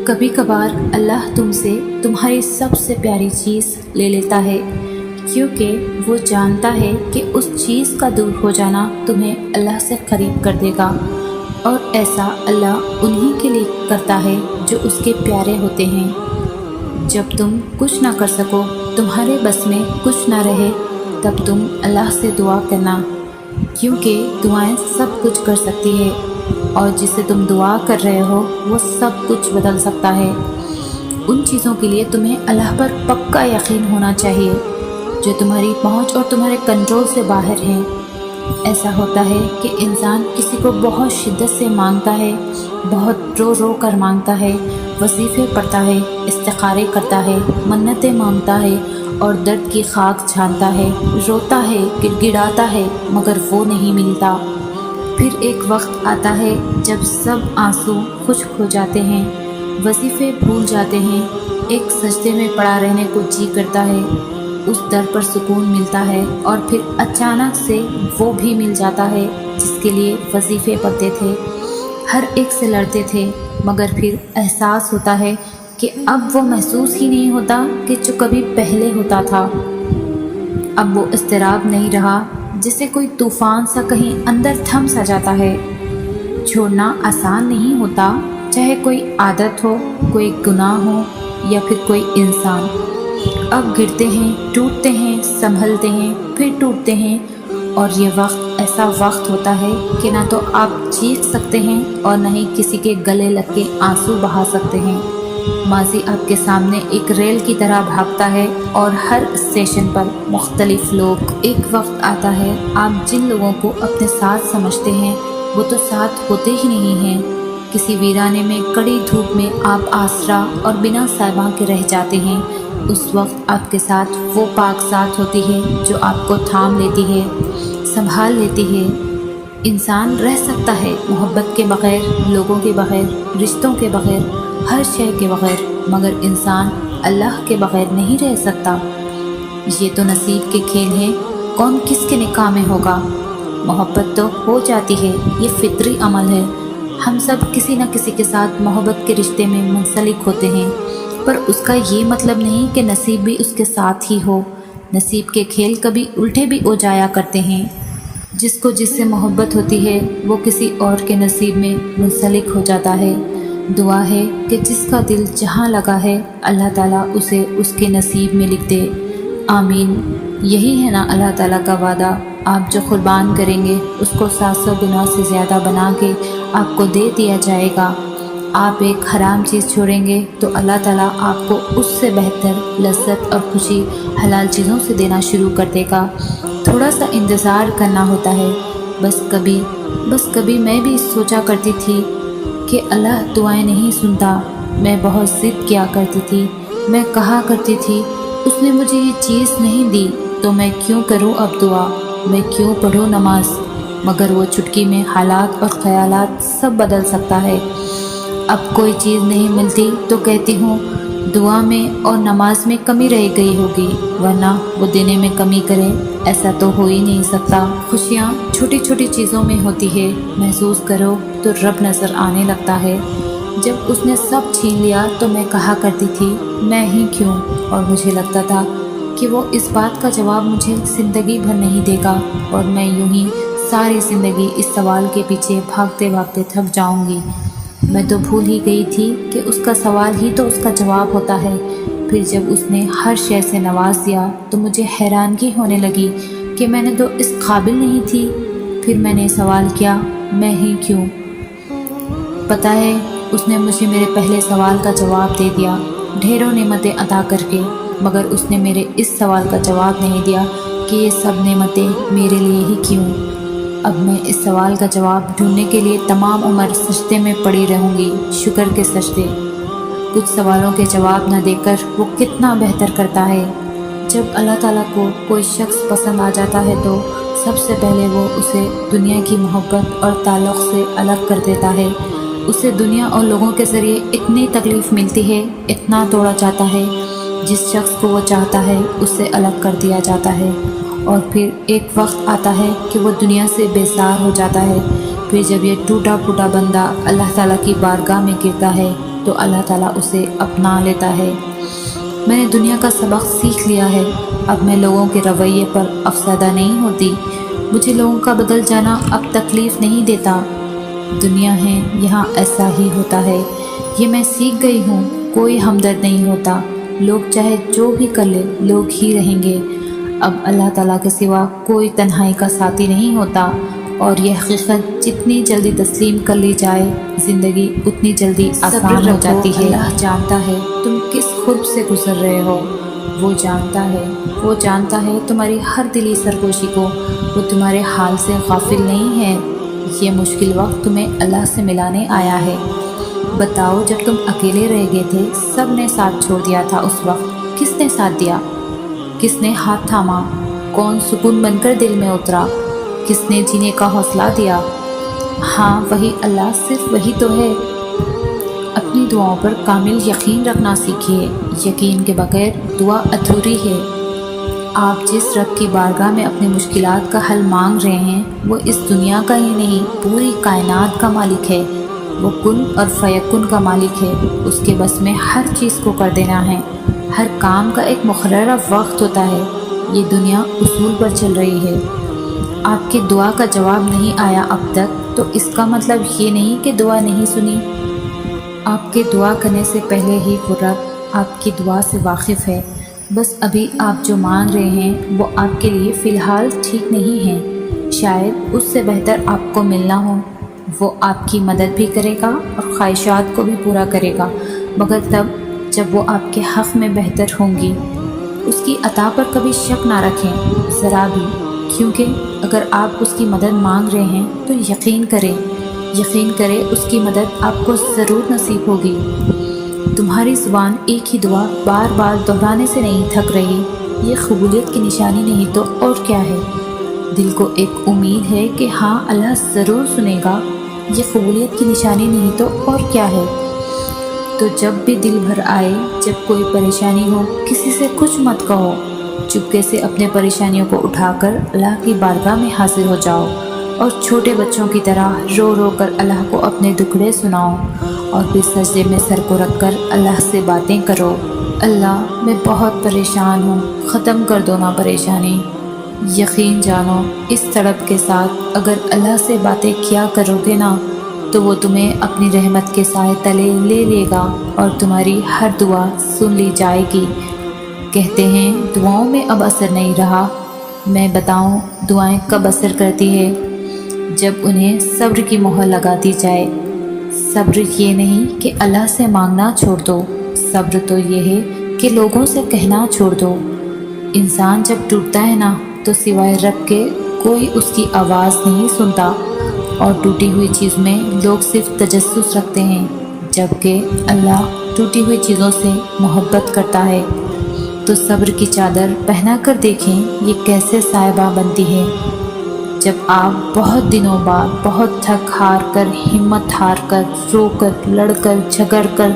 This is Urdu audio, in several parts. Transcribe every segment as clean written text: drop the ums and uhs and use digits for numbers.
کبھی کبھار اللہ تم سے تمہاری سب سے پیاری چیز لے لیتا ہے، کیونکہ وہ جانتا ہے کہ اس چیز کا دور ہو جانا تمہیں اللہ سے قریب کر دے گا، اور ایسا اللہ انہی کے لیے کرتا ہے جو اس کے پیارے ہوتے ہیں۔ جب تم کچھ نہ کر سکو، تمہارے بس میں کچھ نہ رہے، تب تم اللہ سے دعا کرنا، کیونکہ دعائیں سب کچھ کر سکتی ہے، اور جسے تم دعا کر رہے ہو وہ سب کچھ بدل سکتا ہے۔ ان چیزوں کے لیے تمہیں اللہ پر پکا یقین ہونا چاہیے جو تمہاری پہنچ اور تمہارے کنٹرول سے باہر ہیں۔ ایسا ہوتا ہے کہ انسان کسی کو بہت شدت سے مانگتا ہے، بہت رو رو کر مانگتا ہے، وظیفے پڑھتا ہے، استخارے کرتا ہے، منتیں مانگتا ہے اور درد کی خاک چھانتا ہے، روتا ہے، گڑ گڑاتا ہے، مگر وہ نہیں ملتا۔ پھر ایک وقت آتا ہے جب سب آنسو خشک ہو جاتے ہیں، وظیفے بھول جاتے ہیں، ایک سجدے میں پڑا رہنے کو جی کرتا ہے، اس در پر سکون ملتا ہے، اور پھر اچانک سے وہ بھی مل جاتا ہے جس کے لیے وظیفے پڑھتے تھے، ہر ایک سے لڑتے تھے، مگر پھر احساس ہوتا ہے کہ اب وہ محسوس ہی نہیں ہوتا کہ جو کبھی پہلے ہوتا تھا۔ اب وہ اضطراب نہیں رہا، جسے کوئی طوفان سا کہیں اندر تھم سا جاتا ہے۔ چھوڑنا آسان نہیں ہوتا، چاہے کوئی عادت ہو، کوئی گناہ ہو یا پھر کوئی انسان۔ اب گرتے ہیں، ٹوٹتے ہیں، سنبھلتے ہیں، پھر ٹوٹتے ہیں، اور یہ وقت ایسا وقت ہوتا ہے کہ نہ تو آپ چیخ سکتے ہیں اور نہ ہی کسی کے گلے لگ کے آنسو بہا سکتے ہیں۔ ماضی آپ کے سامنے ایک ریل کی طرح بھاگتا ہے، اور ہر اسٹیشن پر مختلف لوگ۔ ایک وقت آتا ہے آپ جن لوگوں کو اپنے ساتھ سمجھتے ہیں وہ تو ساتھ ہوتے ہی نہیں ہیں۔ کسی ویرانے میں کڑی دھوپ میں آپ آسرا اور بنا سائباں کے رہ جاتے ہیں۔ اس وقت آپ کے ساتھ وہ پاک ذات ہوتی ہے جو آپ کو تھام لیتی ہے، سنبھال لیتی ہے۔ انسان رہ سکتا ہے محبت کے بغیر، لوگوں کے بغیر، رشتوں کے بغیر، ہر شے کے بغیر، مگر انسان اللہ کے بغیر نہیں رہ سکتا۔ یہ تو نصیب کے کھیل ہیں، کون کس کے نکاح میں ہوگا۔ محبت تو ہو جاتی ہے، یہ فطری عمل ہے۔ ہم سب کسی نہ کسی کے ساتھ محبت کے رشتے میں منسلک ہوتے ہیں، پر اس کا یہ مطلب نہیں کہ نصیب بھی اس کے ساتھ ہی ہو۔ نصیب کے کھیل کبھی الٹے بھی ہو جایا کرتے ہیں۔ جس کو جس سے محبت ہوتی ہے وہ کسی اور کے نصیب میں منسلک ہو جاتا ہے۔ دعا ہے کہ جس کا دل جہاں لگا ہے اللہ تعالیٰ اسے اس کے نصیب میں لکھ دے۔ آمین۔ یہی ہے نا اللہ تعالیٰ کا وعدہ، آپ جو قربان کریں گے اس کو 700 گنا سے زیادہ بنا کے آپ کو دے دیا جائے گا۔ آپ ایک حرام چیز چھوڑیں گے تو اللہ تعالیٰ آپ کو اس سے بہتر لذت اور خوشی حلال چیزوں سے دینا شروع کر دے گا۔ تھوڑا سا انتظار کرنا ہوتا ہے۔ بس کبھی میں بھی سوچا کرتی تھی کہ اللہ دعائیں نہیں سنتا۔ میں بہت ضد کیا کرتی تھی، میں کہا کرتی تھی اس نے مجھے یہ چیز نہیں دی تو میں کیوں کروں اب دعا، میں کیوں پڑھوں نماز، مگر وہ چٹکی میں حالات اور خیالات سب بدل سکتا ہے۔ اب کوئی چیز نہیں ملتی تو کہتی ہوں دعا میں اور نماز میں کمی رہ گئی ہوگی، ورنہ وہ دینے میں کمی کرے، ایسا تو ہو ہی نہیں سکتا۔ خوشیاں چھوٹی چھوٹی چیزوں میں ہوتی ہے، محسوس کرو تو رب نظر آنے لگتا ہے۔ جب اس نے سب چھین لیا تو میں کہا کرتی تھی میں ہی کیوں، اور مجھے لگتا تھا کہ وہ اس بات کا جواب مجھے زندگی بھر نہیں دے گا، اور میں یوں ہی ساری زندگی اس سوال کے پیچھے بھاگتے بھاگتے تھک جاؤں گی۔ میں تو بھول ہی گئی تھی کہ اس کا سوال ہی تو اس کا جواب ہوتا ہے۔ پھر جب اس نے ہر شے سے نواز دیا تو مجھے حیرانگی ہونے لگی کہ میں نے تو اس قابل نہیں تھی۔ پھر میں نے سوال کیا میں ہی کیوں؟ پتہ ہے اس نے مجھے میرے پہلے سوال کا جواب دے دیا، ڈھیروں نعمتیں عطا کر کے، مگر اس نے میرے اس سوال کا جواب نہیں دیا کہ یہ سب نعمتیں میرے لیے ہی کیوں۔ اب میں اس سوال کا جواب ڈھونڈنے کے لیے تمام عمر سجدے میں پڑی رہوں گی، شکر کے سجدے۔ کچھ سوالوں کے جواب نہ دے کر وہ کتنا بہتر کرتا ہے۔ جب اللہ تعالیٰ کو کوئی شخص پسند آ جاتا ہے تو سب سے پہلے وہ اسے دنیا کی محبت اور تعلق سے الگ کر دیتا ہے۔ اسے دنیا اور لوگوں کے ذریعے اتنی تکلیف ملتی ہے، اتنا توڑا جاتا ہے، جس شخص کو وہ چاہتا ہے اس سے الگ کر دیا جاتا ہے۔ اور پھر ایک وقت آتا ہے کہ وہ دنیا سے بیزار ہو جاتا ہے، پھر جب یہ ٹوٹا پھوٹا بندہ اللہ تعالیٰ کی بارگاہ میں گرتا ہے تو اللہ تعالیٰ اسے اپنا لیتا ہے۔ میں نے دنیا کا سبق سیکھ لیا ہے، اب میں لوگوں کے رویے پر افسردہ نہیں ہوتی، مجھے لوگوں کا بدل جانا اب تکلیف نہیں دیتا۔ دنیا ہے، یہاں ایسا ہی ہوتا ہے، یہ میں سیکھ گئی ہوں، کوئی ہمدرد نہیں ہوتا، لوگ چاہے جو بھی کر لے لوگ ہی رہیں گے۔ اب اللہ تعالیٰ کے سوا کوئی تنہائی کا ساتھی نہیں ہوتا، اور یہ حقیقت جتنی جلدی تسلیم کر لی جائے زندگی اتنی جلدی آسان ہو جاتی ہے۔ اللہ جانتا ہے تم کس خرب سے گزر رہے ہو، وہ جانتا ہے تمہاری ہر دلی سرگوشی کو، وہ تمہارے حال سے غافل نہیں ہے۔ یہ مشکل وقت تمہیں اللہ سے ملانے آیا ہے۔ بتاؤ، جب تم اکیلے رہ گئے تھے، سب نے ساتھ چھوڑ دیا تھا، اس وقت کس نے ساتھ دیا؟ کس نے ہاتھ تھاما؟ کون سکون بن کر دل میں اترا؟ کس نے جینے کا حوصلہ دیا؟ ہاں، وہی اللہ، صرف وہی تو ہے۔ اپنی دعاؤں پر کامل یقین رکھنا سیکھیے، یقین کے بغیر دعا ادھوری ہے۔ آپ جس رب کی بارگاہ میں اپنی مشکلات کا حل مانگ رہے ہیں، وہ اس دنیا کا ہی نہیں، پوری کائنات کا مالک ہے۔ وہ کن اور فیکن کا مالک ہے، اس کے بس میں ہر چیز کو کر دینا ہے۔ ہر کام کا ایک مقررہ وقت ہوتا ہے، یہ دنیا اصول پر چل رہی ہے۔ آپ کی دعا کا جواب نہیں آیا اب تک، تو اس کا مطلب یہ نہیں کہ دعا نہیں سنی۔ آپ کے دعا کرنے سے پہلے ہی وہ رب آپ کی دعا سے واقف ہے، بس ابھی آپ جو مانگ رہے ہیں وہ آپ کے لیے فی الحال ٹھیک نہیں ہے، شاید اس سے بہتر آپ کو ملنا ہو۔ وہ آپ کی مدد بھی کرے گا اور خواہشات کو بھی پورا کرے گا، مگر تب جب وہ آپ کے حق میں بہتر ہوں گی۔ اس کی عطا پر کبھی شک نہ رکھیں ذرا بھی، کیونکہ اگر آپ اس کی مدد مانگ رہے ہیں تو یقین کریں اس کی مدد آپ کو ضرور نصیب ہوگی۔ تمہاری زبان ایک ہی دعا بار بار دہرانے سے نہیں تھک رہی، یہ قبولیت کی نشانی نہیں تو اور کیا ہے؟ دل کو ایک امید ہے کہ ہاں اللہ ضرور سنے گا، یہ قبولیت کی نشانی نہیں تو اور کیا ہے؟ تو جب بھی دل بھر آئے، جب کوئی پریشانی ہو، کسی سے کچھ مت کہو، چپکے سے اپنے پریشانیوں کو اٹھا کر اللہ کی بارگاہ میں حاضر ہو جاؤ، اور چھوٹے بچوں کی طرح رو رو کر اللہ کو اپنے دکھڑے سناؤ، اور پھر سجدے میں سر کو رکھ کر اللہ سے باتیں کرو۔ اللہ، میں بہت پریشان ہوں، ختم کر دو نا پریشانی۔ یقین جانو، اس تڑپ کے ساتھ اگر اللہ سے باتیں کیا کرو گے نا، تو وہ تمہیں اپنی رحمت کے سائے تلے لے لے گا اور تمہاری ہر دعا سن لی جائے گی۔ کہتے ہیں دعاؤں میں اب اثر نہیں رہا، میں بتاؤں دعائیں کب اثر کرتی ہے؟ جب انہیں صبر کی مہر لگا دی جائے۔ صبر یہ نہیں کہ اللہ سے مانگنا چھوڑ دو، صبر تو یہ ہے کہ لوگوں سے کہنا چھوڑ دو۔ انسان جب ٹوٹتا ہے نا، تو سوائے رب کے کوئی اس کی آواز نہیں سنتا، اور ٹوٹی ہوئی چیز میں لوگ صرف تجسس رکھتے ہیں، جبکہ اللہ ٹوٹی ہوئی چیزوں سے محبت کرتا ہے۔ تو صبر کی چادر پہنا کر دیکھیں یہ کیسے صائبہ بنتی ہے۔ جب آپ بہت دنوں بعد بہت تھک ہار کر، ہمت ہار کر، رو کر، لڑ کر، جھگڑ کر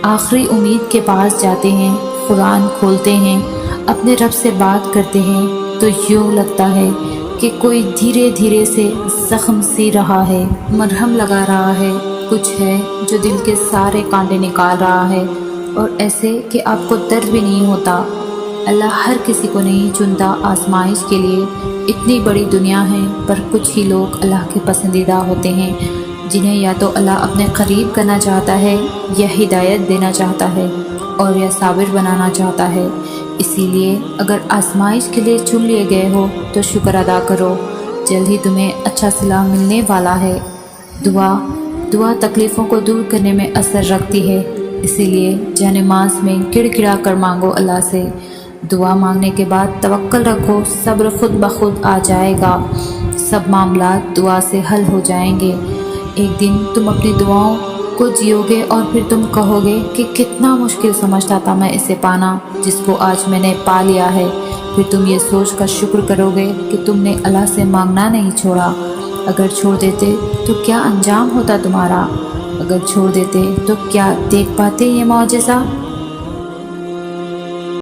آخری امید کے پاس جاتے ہیں، قرآن کھولتے ہیں، اپنے رب سے بات کرتے ہیں، تو یوں لگتا ہے کہ کوئی دھیرے دھیرے سے زخم سی رہا ہے، مرہم لگا رہا ہے، کچھ ہے جو دل کے سارے کانٹے نکال رہا ہے، اور ایسے کہ آپ کو درد بھی نہیں ہوتا۔ اللہ ہر کسی کو نہیں چنتا آزمائش کے لیے، اتنی بڑی دنیا ہے، پر کچھ ہی لوگ اللہ کے پسندیدہ ہوتے ہیں، جنہیں یا تو اللہ اپنے قریب کرنا چاہتا ہے، یا ہدایت دینا چاہتا ہے، اور یا صابر بنانا چاہتا ہے۔ اسی لیے اگر آزمائش کے لیے چن لیے گئے ہو تو شکر ادا کرو، جلد ہی تمہیں اچھا صلہ ملنے والا ہے۔ دعا تکلیفوں کو دور کرنے میں اثر رکھتی ہے، اسی لیے جانماز میں گڑ گڑا کر مانگو اللہ سے۔ دعا مانگنے کے بعد توکل رکھو، صبر خود بخود آ جائے گا، سب معاملات دعا سے حل ہو جائیں گے۔ ایک دن تم اپنی دعاؤں کو جیو گے، اور پھر تم کہو گے کہ کتنا مشکل سمجھتا تھا میں اسے پانا، جس کو آج میں نے پا لیا ہے۔ پھر تم یہ سوچ کر شکر کرو گے کہ تم نے اللہ سے مانگنا نہیں چھوڑا۔ اگر چھوڑ دیتے تو کیا انجام ہوتا تمہارا؟ اگر چھوڑ دیتے تو کیا دیکھ پاتے یہ معجزہ؟